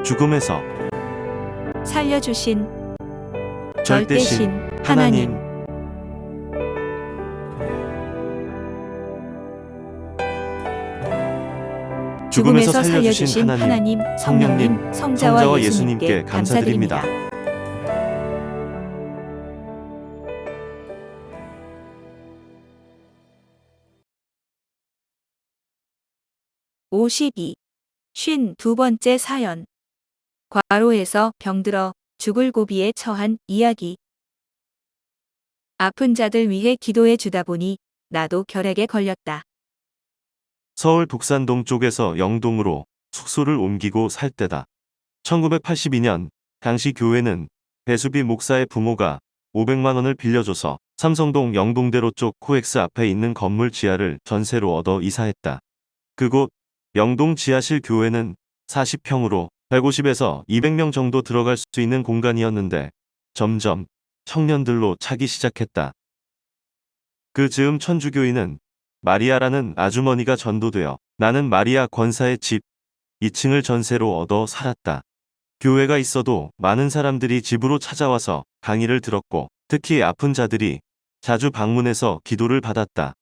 죽음에서 살려주신 절대신 하나님. 죽음에서 살려주신 하나님, 성령님, 성자와 예수님께 감사드립니다. 52. 52번째 사연. 과로에서 병들어 죽을 고비에 처한 이야기. 아픈 자들 위해 기도해 주다 보니 나도 결핵에 걸렸다. 서울 독산동 쪽에서 영동으로 숙소를 옮기고 살 때다. 1982년 당시 교회는 배수비 목사의 부모가 500만 원을 빌려줘서 삼성동 영동대로 쪽 코엑스 앞에 있는 건물 지하를 전세로 얻어 이사했다. 그곳 영동 지하실 교회는 40평으로 150에서 200명 정도 들어갈 수 있는 공간이었는데 점점 청년들로 차기 시작했다. 그 즈음 천주교인은 마리아라는 아주머니가 전도되어 나는 마리아 권사의 집 2층을 전세로 얻어 살았다. 교회가 있어도 많은 사람들이 집으로 찾아와서 강의를 들었고 특히 아픈 자들이 자주 방문해서 기도를 받았다.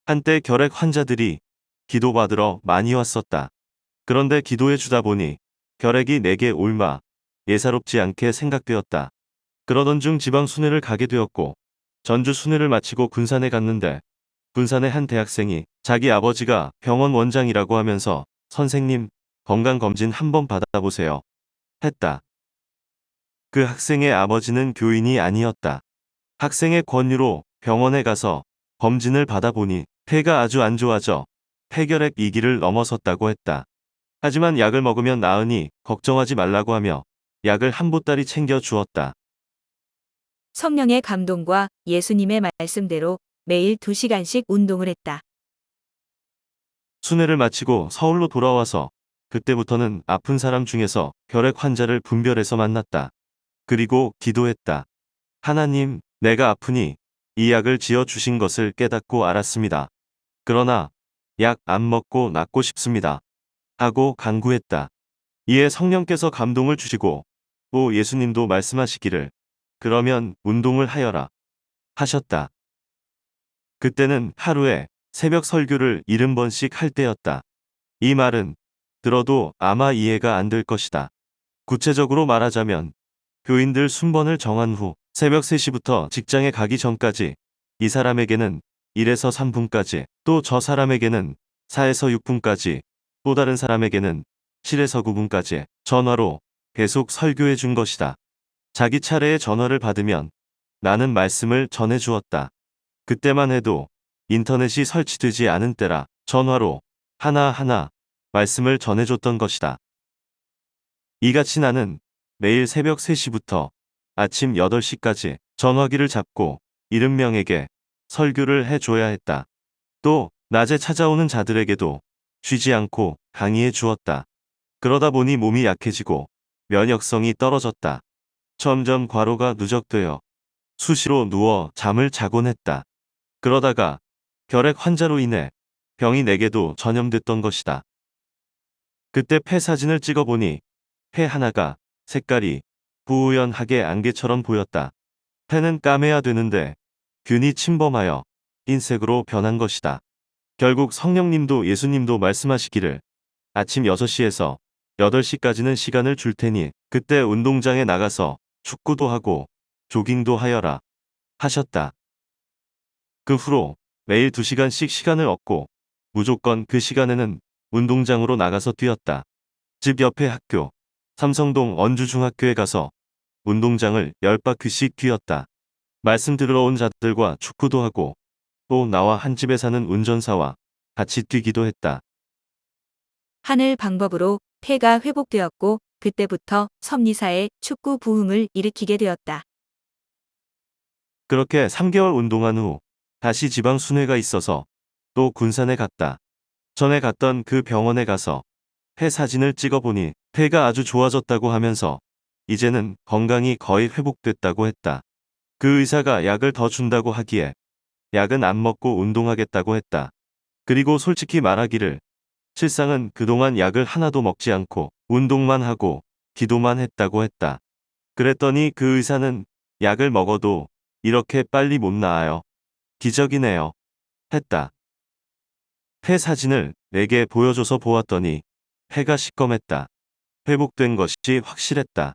한때 결핵 환자들이 기도받으러 많이 왔었다. 그런데 기도해 주다 보니 결핵이 내게 얼마 예사롭지 않게 생각되었다. 그러던 중 지방 순회를 가게 되었고 전주 순회를 마치고 군산에 갔는데 군산의 한 대학생이 자기 아버지가 병원 원장이라고 하면서 선생님 건강검진 한번 받아보세요 했다. 그 학생의 아버지는 교인이 아니었다. 학생의 권유로 병원에 가서 검진을 받아보니 폐가 아주 안 좋아져 폐결핵 2기를 넘어섰다고 했다. 하지만 약을 먹으면 나으니 걱정하지 말라고 하며 약을 한 보따리 챙겨 주었다. 성령의 감동과 예수님의 말씀대로 매일 2시간씩 운동을 했다. 순회를 마치고 서울로 돌아와서 그때부터는 아픈 사람 중에서 결핵 환자를 분별해서 만났다. 그리고 기도했다. 하나님, 내가 아프니 이 약을 지어 주신 것을 깨닫고 알았습니다. 그러나 약 안 먹고 낫고 싶습니다. 하고 간구했다. 이에 성령께서 감동을 주시고 또 예수님도 말씀하시기를 그러면 운동을 하여라 하셨다. 그때는 하루에 새벽 설교를 70번씩 할 때였다. 이 말은 들어도 아마 이해가 안 될 것이다. 구체적으로 말하자면 교인들 순번을 정한 후 새벽 3시부터 직장에 가기 전까지 이 사람에게는 1에서 3분까지 또 저 사람에게는 4에서 6분까지 또 다른 사람에게는 7에서 9분까지 전화로 계속 설교해 준 것이다. 자기 차례에 전화를 받으면 나는 말씀을 전해 주었다. 그때만 해도 인터넷이 설치되지 않은 때라 전화로 하나하나 말씀을 전해줬던 것이다. 이같이 나는 매일 새벽 3시부터 아침 8시까지 전화기를 잡고 70명에게 설교를 해줘야 했다. 또 낮에 찾아오는 자들에게도 쉬지 않고 강의해 주었다. 그러다 보니 몸이 약해지고 면역성이 떨어졌다. 점점 과로가 누적되어 수시로 누워 잠을 자곤 했다. 그러다가 결핵 환자로 인해 병이 내게도 전염됐던 것이다. 그때 폐 사진을 찍어보니 폐 하나가 색깔이 부연하게 안개처럼 보였다. 폐는 까매야 되는데 균이 침범하여 흰색으로 변한 것이다. 결국 성령님도 예수님도 말씀하시기를 아침 6시에서 8시까지는 시간을 줄 테니 그때 운동장에 나가서 축구도 하고 조깅도 하여라 하셨다. 그 후로 매일 2시간씩 시간을 얻고 무조건 그 시간에는 운동장으로 나가서 뛰었다. 집 옆에 학교 삼성동 언주중학교에 가서 운동장을 10바퀴씩 뛰었다. 말씀 들으러 온 자들과 축구도 하고 또 나와 한 집에 사는 운전사와 같이 뛰기도 했다. 하늘 방법으로 폐가 회복되었고 그때부터 섭리사의 축구 부흥을 일으키게 되었다. 그렇게 3개월 운동한 후 다시 지방 순회가 있어서 또 군산에 갔다. 전에 갔던 그 병원에 가서 폐 사진을 찍어보니 폐가 아주 좋아졌다고 하면서 이제는 건강이 거의 회복됐다고 했다. 그 의사가 약을 더 준다고 하기에 약은 안 먹고 운동하겠다고 했다. 그리고 솔직히 말하기를 실상은 그동안 약을 하나도 먹지 않고 운동만 하고 기도만 했다고 했다. 그랬더니 그 의사는 약을 먹어도 이렇게 빨리 못 나아요. 기적이네요. 했다. 폐 사진을 내게 보여줘서 보았더니 폐가 시꺼맸다. 회복된 것이 확실했다.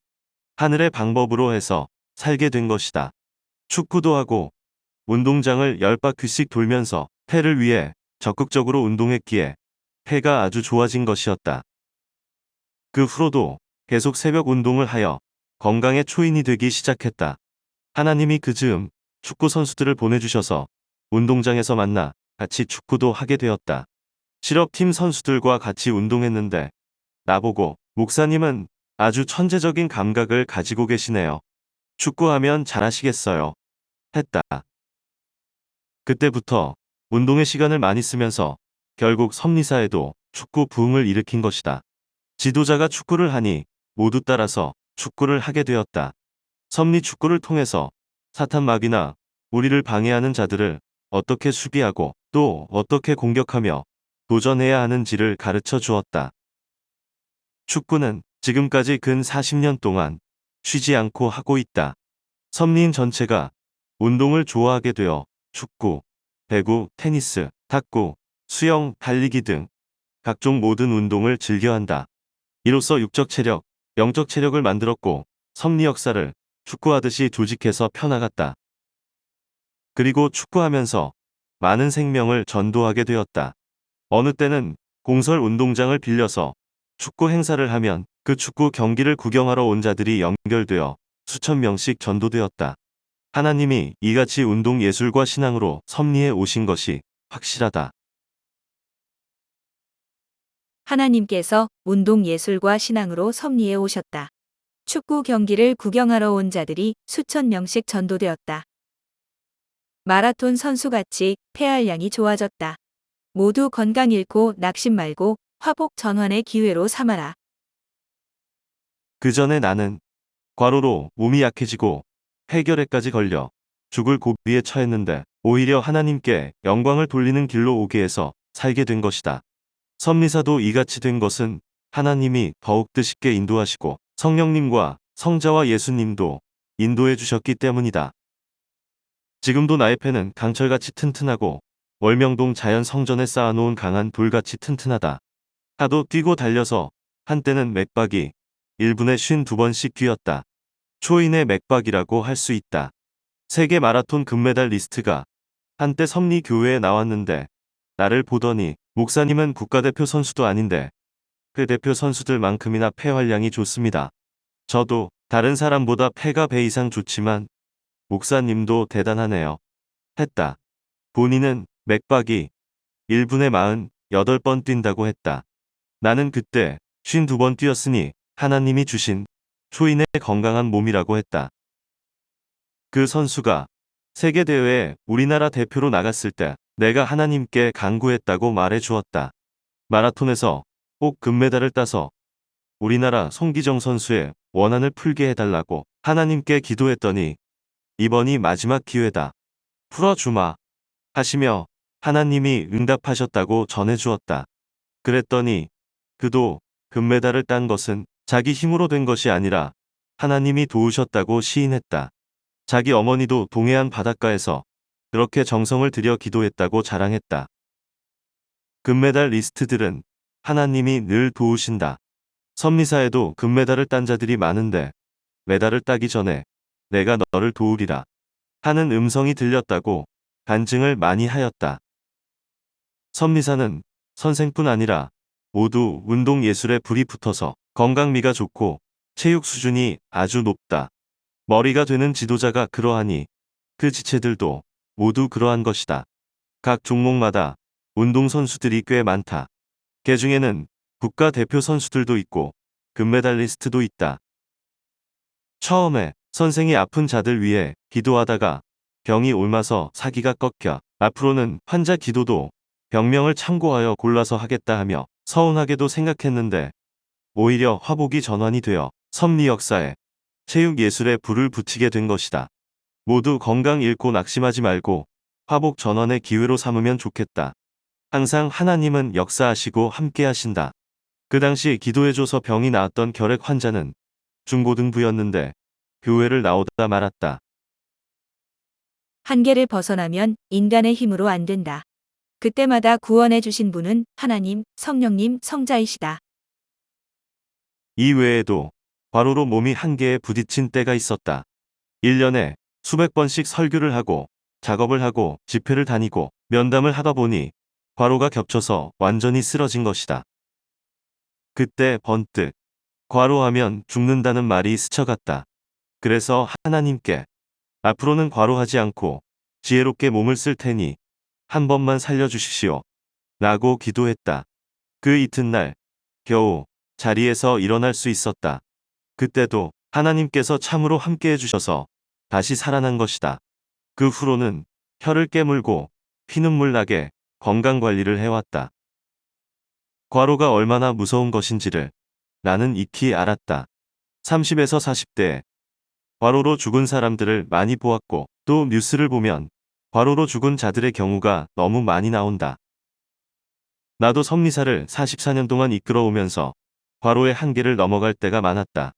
하늘의 방법으로 해서 살게 된 것이다. 축구도 하고 운동장을 10바퀴씩 돌면서 폐를 위해 적극적으로 운동했기에 폐가 아주 좋아진 것이었다. 그 후로도 계속 새벽 운동을 하여 건강의 초인이 되기 시작했다. 하나님이 그 즈음 축구 선수들을 보내주셔서 운동장에서 만나 같이 축구도 하게 되었다. 실업팀 선수들과 같이 운동했는데 나보고 목사님은 아주 천재적인 감각을 가지고 계시네요. 축구하면 잘하시겠어요. 했다. 그때부터 운동의 시간을 많이 쓰면서 결국 섭리사에도 축구 부흥을 일으킨 것이다. 지도자가 축구를 하니 모두 따라서 축구를 하게 되었다. 섭리 축구를 통해서 사탄 마귀나 우리를 방해하는 자들을 어떻게 수비하고 또 어떻게 공격하며 도전해야 하는지를 가르쳐 주었다. 축구는 지금까지 근 40년 동안 쉬지 않고 하고 있다. 섭리인 전체가 운동을 좋아하게 되어 축구, 배구, 테니스, 탁구, 수영, 달리기 등 각종 모든 운동을 즐겨한다. 이로써 육적 체력, 영적 체력을 만들었고 섭리 역사를 축구하듯이 조직해서 펴나갔다. 그리고 축구하면서 많은 생명을 전도하게 되었다. 어느 때는 공설 운동장을 빌려서 축구 행사를 하면 그 축구 경기를 구경하러 온 자들이 연결되어 수천 명씩 전도되었다. 하나님이 이같이 운동 예술과 신앙으로 섭리해 오신 것이 확실하다. 하나님께서 운동 예술과 신앙으로 섭리해 오셨다. 축구 경기를 구경하러 온 자들이 수천 명씩 전도되었다. 마라톤 선수같이 폐활량이 좋아졌다. 모두 건강 잃고 낙심 말고 화복 전환의 기회로 삼아라. 그 전에 나는 과로로 몸이 약해지고 폐결핵까지 걸려 죽을 고비에 처했는데 오히려 하나님께 영광을 돌리는 길로 오게 해서 살게 된 것이다. 섭리사도 이같이 된 것은 하나님이 더욱 쉽게 인도하시고 성령님과 성자와 예수님도 인도해 주셨기 때문이다. 지금도 나의 폐는 강철같이 튼튼하고 월명동 자연 성전에 쌓아놓은 강한 돌같이 튼튼하다. 하도 뛰고 달려서 한때는 맥박이 1분에 52번씩 뛰었다. 초인의 맥박이라고 할 수 있다. 세계 마라톤 금메달 리스트가 한때 섭리교회에 나왔는데 나를 보더니 목사님은 국가대표 선수도 아닌데 그 대표 선수들만큼이나 폐활량이 좋습니다. 저도 다른 사람보다 폐가 배 이상 좋지만 목사님도 대단하네요. 했다. 본인은 맥박이 1분에 48번 뛴다고 했다. 나는 그때 52번 뛰었으니 하나님이 주신 초인의 건강한 몸이라고 했다. 그 선수가 세계대회에 우리나라 대표로 나갔을 때 내가 하나님께 간구했다고 말해 주었다. 마라톤에서 꼭 금메달을 따서 우리나라 송기정 선수의 원한을 풀게 해달라고 하나님께 기도했더니 이번이 마지막 기회다. 풀어주마. 하시며 하나님이 응답하셨다고 전해주었다. 그랬더니 그도 금메달을 딴 것은 자기 힘으로 된 것이 아니라 하나님이 도우셨다고 시인했다. 자기 어머니도 동해안 바닷가에서 그렇게 정성을 들여 기도했다고 자랑했다. 금메달 리스트들은 하나님이 늘 도우신다. 섭리사에도 금메달을 딴 자들이 많은데 메달을 따기 전에 내가 너를 도우리라 하는 음성이 들렸다고 간증을 많이 하였다. 섭리사는 선생뿐 아니라 모두 운동 예술에 불이 붙어서 건강미가 좋고 체육 수준이 아주 높다. 머리가 되는 지도자가 그러하니 그 지체들도 모두 그러한 것이다. 각 종목마다 운동선수들이 꽤 많다. 그 중에는 국가대표 선수들도 있고 금메달리스트도 있다. 처음에 선생이 아픈 자들 위해 기도하다가 병이 옮아서 사기가 꺾여 앞으로는 환자 기도도 병명을 참고하여 골라서 하겠다 하며 서운하게도 생각했는데 오히려 화복이 전환이 되어 섭리 역사에 체육 예술에 불을 붙이게 된 것이다. 모두 건강 잃고 낙심하지 말고 화복 전환의 기회로 삼으면 좋겠다. 항상 하나님은 역사하시고 함께 하신다. 그 당시 기도해줘서 병이 나았던 결핵 환자는 중고등부였는데 교회를 나오다 말았다. 한계를 벗어나면 인간의 힘으로 안 된다. 그때마다 구원해 주신 분은 하나님, 성령님, 성자이시다. 이 외에도 과로로 몸이 한계에 부딪힌 때가 있었다. 1년에 수백 번씩 설교를 하고 작업을 하고 집회를 다니고 면담을 하다 보니 과로가 겹쳐서 완전히 쓰러진 것이다. 그때 번뜩 과로하면 죽는다는 말이 스쳐갔다. 그래서 하나님께 앞으로는 과로하지 않고 지혜롭게 몸을 쓸 테니 한 번만 살려주십시오. 라고 기도했다. 그 이튿날 겨우 자리에서 일어날 수 있었다. 그때도 하나님께서 참으로 함께 해주셔서 다시 살아난 것이다. 그 후로는 혀를 깨물고 피눈물 나게 건강관리를 해왔다. 과로가 얼마나 무서운 것인지를 나는 익히 알았다. 30에서 40대에 과로로 죽은 사람들을 많이 보았고 또 뉴스를 보면 과로로 죽은 자들의 경우가 너무 많이 나온다. 나도 섭리사를 44년 동안 이끌어오면서 과로의 한계를 넘어갈 때가 많았다.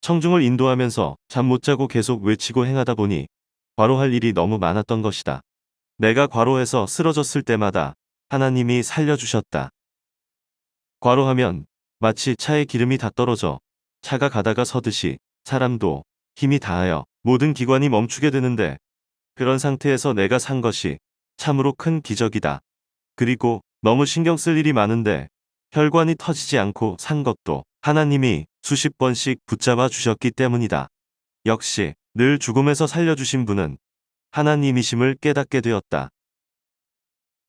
청중을 인도하면서 잠 못 자고 계속 외치고 행하다 보니 과로할 일이 너무 많았던 것이다. 내가 과로해서 쓰러졌을 때마다 하나님이 살려주셨다. 과로하면 마치 차에 기름이 다 떨어져 차가 가다가 서듯이 사람도 힘이 다하여 모든 기관이 멈추게 되는데 그런 상태에서 내가 산 것이 참으로 큰 기적이다. 그리고 너무 신경 쓸 일이 많은데 혈관이 터지지 않고 산 것도 하나님이 수십 번씩 붙잡아 주셨기 때문이다. 역시 늘 죽음에서 살려주신 분은 하나님이심을 깨닫게 되었다.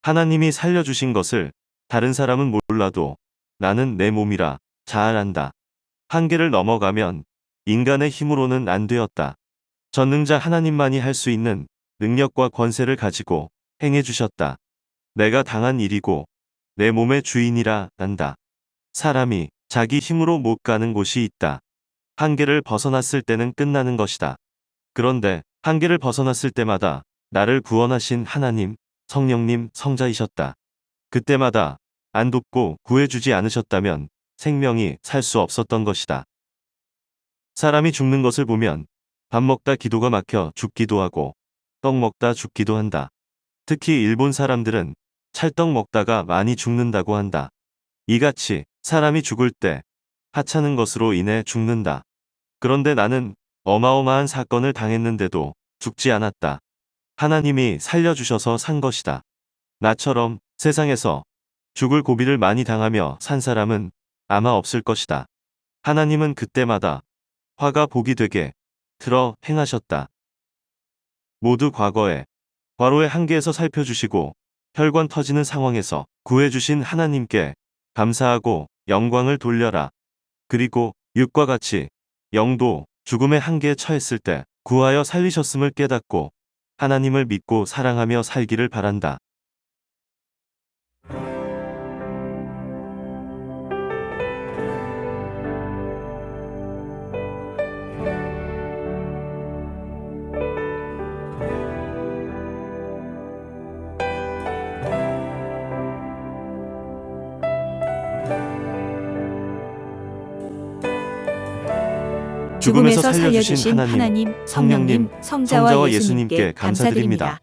하나님이 살려주신 것을 다른 사람은 몰라도 나는 내 몸이라 잘 안다. 한계를 넘어가면 인간의 힘으로는 안 되었다. 전능자 하나님만이 할 수 있는 능력과 권세를 가지고 행해 주셨다. 내가 당한 일이고 내 몸의 주인이라 난다. 사람이 자기 힘으로 못 가는 곳이 있다. 한계를 벗어났을 때는 끝나는 것이다. 그런데 한계를 벗어났을 때마다 나를 구원하신 하나님, 성령님, 성자이셨다. 그때마다 안 돕고 구해주지 않으셨다면 생명이 살 수 없었던 것이다. 사람이 죽는 것을 보면 밥 먹다 기도가 막혀 죽기도 하고 떡 먹다 죽기도 한다. 특히 일본 사람들은 찰떡 먹다가 많이 죽는다고 한다. 이같이 사람이 죽을 때 하찮은 것으로 인해 죽는다. 그런데 나는 어마어마한 사건을 당했는데도 죽지 않았다. 하나님이 살려주셔서 산 것이다. 나처럼 세상에서 죽을 고비를 많이 당하며 산 사람은 아마 없을 것이다. 하나님은 그때마다 화가 복이 되게 틀어 행하셨다. 모두 과거에 과로의 한계에서 살펴주시고 혈관 터지는 상황에서 구해주신 하나님께 감사하고 영광을 돌려라. 그리고 육과 같이 영도 죽음의 한계에 처했을 때 구하여 살리셨음을 깨닫고 하나님을 믿고 사랑하며 살기를 바란다. 죽음에서 살려주신 하나님, 성령님, 성자와 예수님께 감사드립니다.